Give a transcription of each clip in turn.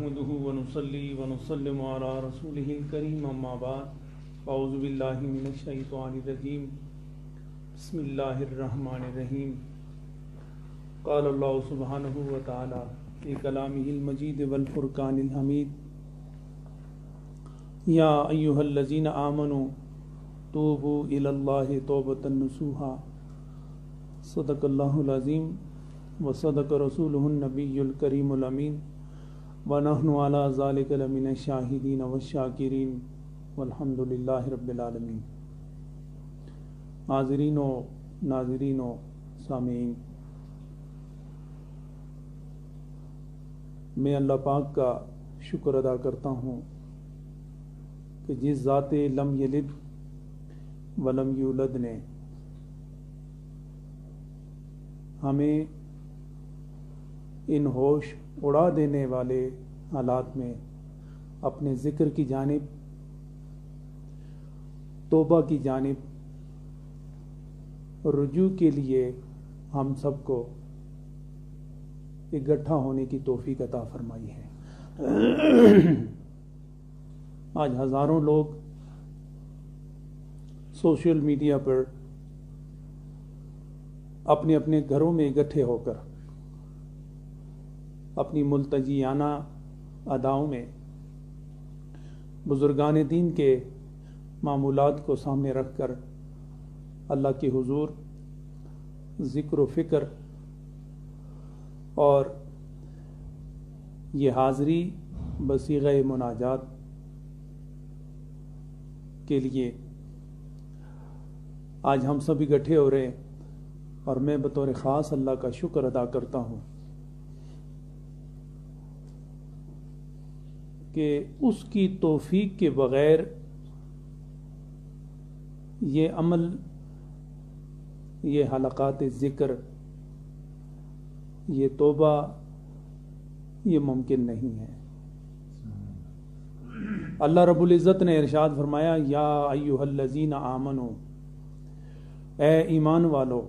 نحمده ونصلي ونسلم على رسوله الكريم اما بعد اعوذ باللہ من الشیطان الرجیم بسم اللہ الرحمن الرحیم قال اللہ سبحانہ وتعالی فی کلامہ المجید والفرقان الحمید یا ایھا الذین آمنوا توبوا الی اللہ توبۃ نصوحا صدق اللہ العظیم وصدق رسولہ النبی الکریم الامین وَنَحْنُ عَلَى ذَلِكَ لَمِنَ الشَّاهِدِينَ وَالشَّاكِرِينَ وَالْحَمْدُ لِلَّهِ رَبِّ الْعَالَمِينَ۔ حاضرین و ناظرین و سامعین، میں اللہ پاک کا شکر ادا کرتا ہوں کہ جس ذات لم یلد ولم یولد نے ہمیں ان ہوش اڑا دینے والے حالات میں اپنے ذکر کی جانب، توبہ کی جانب رجوع کے لیے ہم سب کو اکٹھا ہونے کی توفیق عطا فرمائی ہے۔ آج ہزاروں لوگ سوشل میڈیا پر اپنے اپنے گھروں میں اکٹھے ہو کر اپنی ملتجیانہ اداؤں میں بزرگان دین کے معمولات کو سامنے رکھ کر اللہ کے حضور ذکر و فکر اور یہ حاضری بصیغہ مناجات کے لیے آج ہم سب اکٹھے ہو رہے ہیں، اور میں بطور خاص اللہ کا شکر ادا کرتا ہوں کہ اس کی توفیق کے بغیر یہ عمل، یہ حلقات ذکر، یہ توبہ، یہ ممکن نہیں ہے۔ اللہ رب العزت نے ارشاد فرمایا، یا ایھا الذین آمنوا، اے ایمان والو،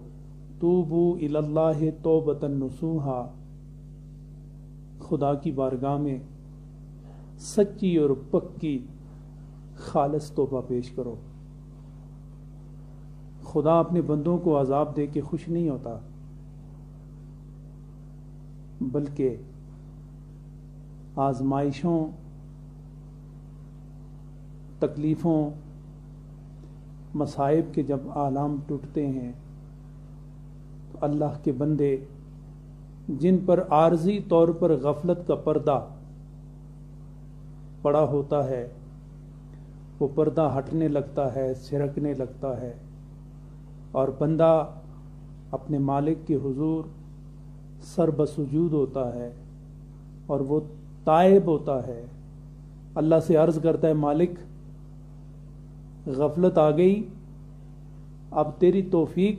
توبوا الی اللہ توبۃ نصوحا، خدا کی بارگاہ میں سچی اور پکی خالص توبہ پیش کرو۔ خدا اپنے بندوں کو عذاب دے کے خوش نہیں ہوتا، بلکہ آزمائشوں، تکلیفوں، مصائب کے جب عالم ٹوٹتے ہیں تو اللہ کے بندے جن پر عارضی طور پر غفلت کا پردہ پڑا ہوتا ہے، وہ پردہ ہٹنے لگتا ہے، سرکنے لگتا ہے، اور بندہ اپنے مالک کے حضور سر بسجود ہوتا ہے، اور وہ تائب ہوتا ہے، اللہ سے عرض کرتا ہے، مالک غفلت آ گئی، اب تیری توفیق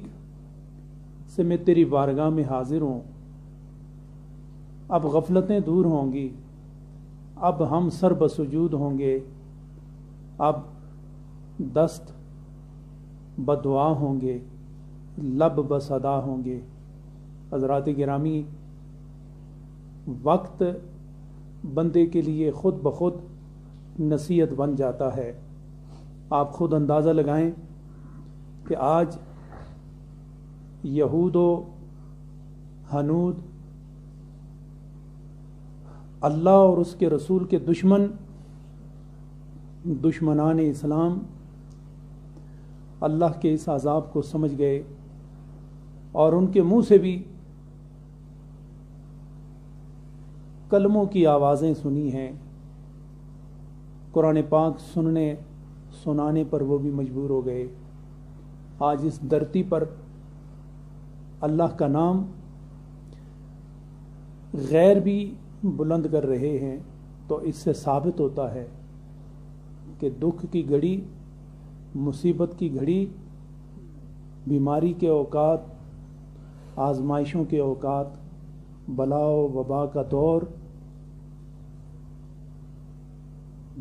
سے میں تیری بارگاہ میں حاضر ہوں، اب غفلتیں دور ہوں گی، اب ہم سر بسجود ہوں گے، اب دست بدعا ہوں گے، لب بصدا ہوں گے۔ حضرات گرامی، وقت بندے کے لیے خود بخود نصیحت بن جاتا ہے۔ آپ خود اندازہ لگائیں کہ آج یہود و ہنود، اللہ اور اس کے رسول کے دشمنان اسلام اللہ کے اس عذاب کو سمجھ گئے، اور ان کے منہ سے بھی کلموں کی آوازیں سنی ہیں، قرآن پاک سنانے پر وہ بھی مجبور ہو گئے۔ آج اس دھرتی پر اللہ کا نام غیر بھی بلند کر رہے ہیں، تو اس سے ثابت ہوتا ہے کہ دکھ کی گھڑی، مصیبت کی گھڑی، بیماری کے اوقات، آزمائشوں کے اوقات، بلا و وبا کا دور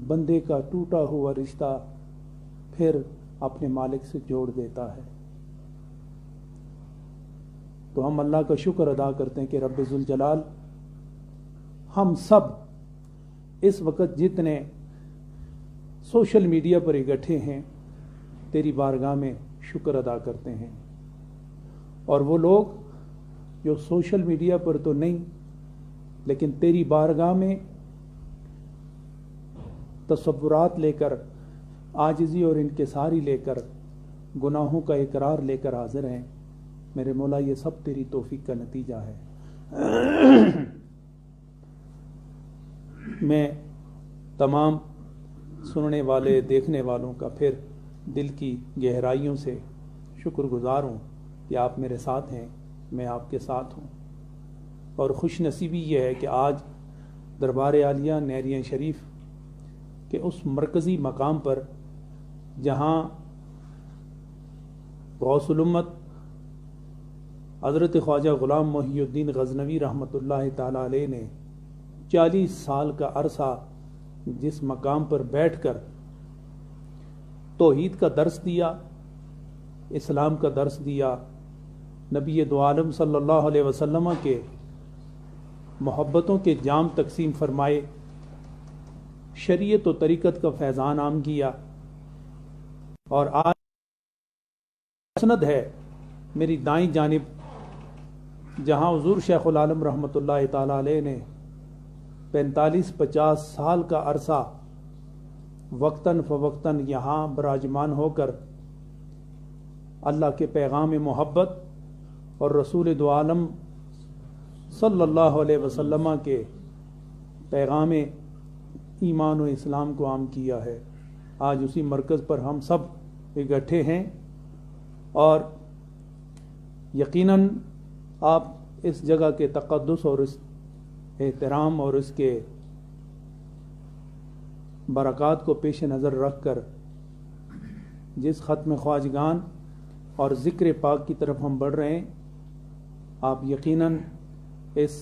بندے کا ٹوٹا ہوا رشتہ پھر اپنے مالک سے جوڑ دیتا ہے۔ تو ہم اللہ کا شکر ادا کرتے ہیں کہ رب ذوالجلال ہم سب اس وقت جتنے سوشل میڈیا پر اکٹھے ہیں تیری بارگاہ میں شکر ادا کرتے ہیں، اور وہ لوگ جو سوشل میڈیا پر تو نہیں لیکن تیری بارگاہ میں تصورات لے کر، عاجزی اور انکساری لے کر، گناہوں کا اقرار لے کر حاضر ہیں، میرے مولا یہ سب تیری توفیق کا نتیجہ ہے۔ میں تمام سننے والے دیکھنے والوں کا پھر دل کی گہرائیوں سے شکر گزار ہوں کہ آپ میرے ساتھ ہیں، میں آپ کے ساتھ ہوں، اور خوش نصیبی یہ ہے کہ آج دربار عالیہ نیریاں شریف کے اس مرکزی مقام پر جہاں غوث الامت حضرت خواجہ غلام محی الدین غزنوی رحمۃ اللہ تعالی علیہ نے 40 سال کا عرصہ جس مقام پر بیٹھ کر توحید کا درس دیا، اسلام کا درس دیا، نبی دو عالم صلی اللہ علیہ وسلم کے محبتوں کے جام تقسیم فرمائے، شریعت و طریقت کا فیضان عام کیا، اور آج مسند ہے میری دائیں جانب جہاں حضور شیخ العالم رحمۃ اللہ تعالی علیہ نے 45-50 سال کا عرصہ وقتاً فوقتاً یہاں براجمان ہو کر اللہ کے پیغام محبت اور رسول دو عالم صلی اللہ علیہ وسلم کے پیغام ایمان و اسلام کو عام کیا ہے۔ آج اسی مرکز پر ہم سب اکٹھے ہیں، اور یقیناً آپ اس جگہ کے تقدس اور اس احترام اور اس کے برکات کو پیش نظر رکھ کر جس ختم خواجگان اور ذکر پاک کی طرف ہم بڑھ رہے ہیں، آپ یقیناً اس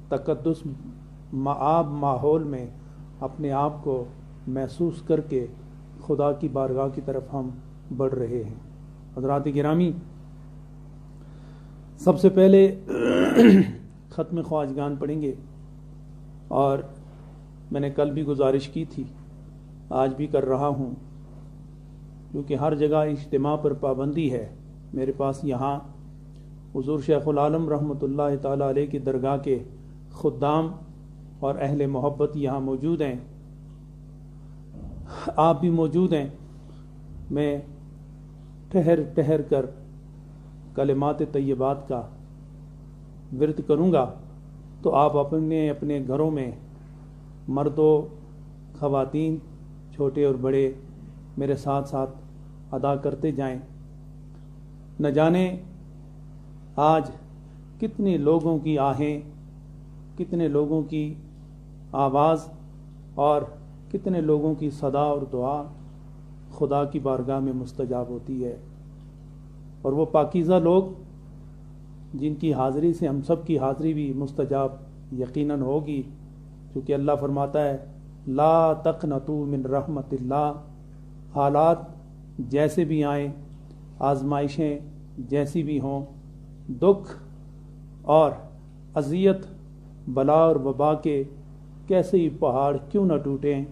تقدس معاب ماحول میں اپنے آپ کو محسوس کر کے خدا کی بارگاہ کی طرف ہم بڑھ رہے ہیں۔ حضرات گرامی، سب سے پہلے ختم خواجگان پڑھیں گے، اور میں نے کل بھی گزارش کی تھی، آج بھی کر رہا ہوں، کیونکہ ہر جگہ اجتماع پر پابندی ہے۔ میرے پاس یہاں حضور شیخ العالم رحمۃ اللہ تعالی علیہ کی درگاہ کے خدام اور اہل محبت یہاں موجود ہیں، آپ بھی موجود ہیں۔ میں ٹھہر ٹھہر کر کلمات طیبات کا ورد کروں گا، تو آپ اپنے اپنے گھروں میں مرد و خواتین، چھوٹے اور بڑے، میرے ساتھ ساتھ ادا کرتے جائیں۔ نہ جانے آج کتنے لوگوں کی آہیں، کتنے لوگوں کی آواز اور کتنے لوگوں کی صدا اور دعا خدا کی بارگاہ میں مستجاب ہوتی ہے، اور وہ پاکیزہ لوگ جن کی حاضری سے ہم سب کی حاضری بھی مستجاب یقیناً ہوگی، کیونکہ اللہ فرماتا ہے لا تقنطوا من رحمت اللہ، حالات جیسے بھی آئیں، آزمائشیں جیسی بھی ہوں، دکھ اور اذیت، بلا اور وبا کے کیسے ہی پہاڑ کیوں نہ ٹوٹیں،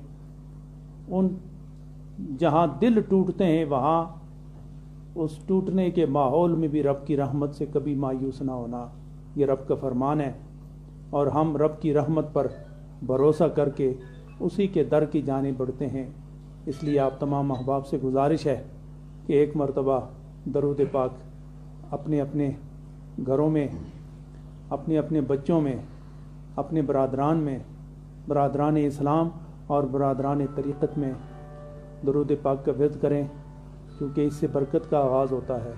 ان جہاں دل ٹوٹتے ہیں وہاں اس ٹوٹنے کے ماحول میں بھی رب کی رحمت سے کبھی مایوس نہ ہونا، یہ رب کا فرمان ہے، اور ہم رب کی رحمت پر بھروسہ کر کے اسی کے در کی جانب بڑھتے ہیں۔ اس لیے آپ تمام احباب سے گزارش ہے کہ ایک مرتبہ درود پاک اپنے اپنے گھروں میں، اپنے اپنے بچوں میں، اپنے برادران میں، برادران اسلام اور برادران طریقت میں درود پاک کا ورد کریں، کیونکہ اس سے برکت کا آغاز ہوتا ہے۔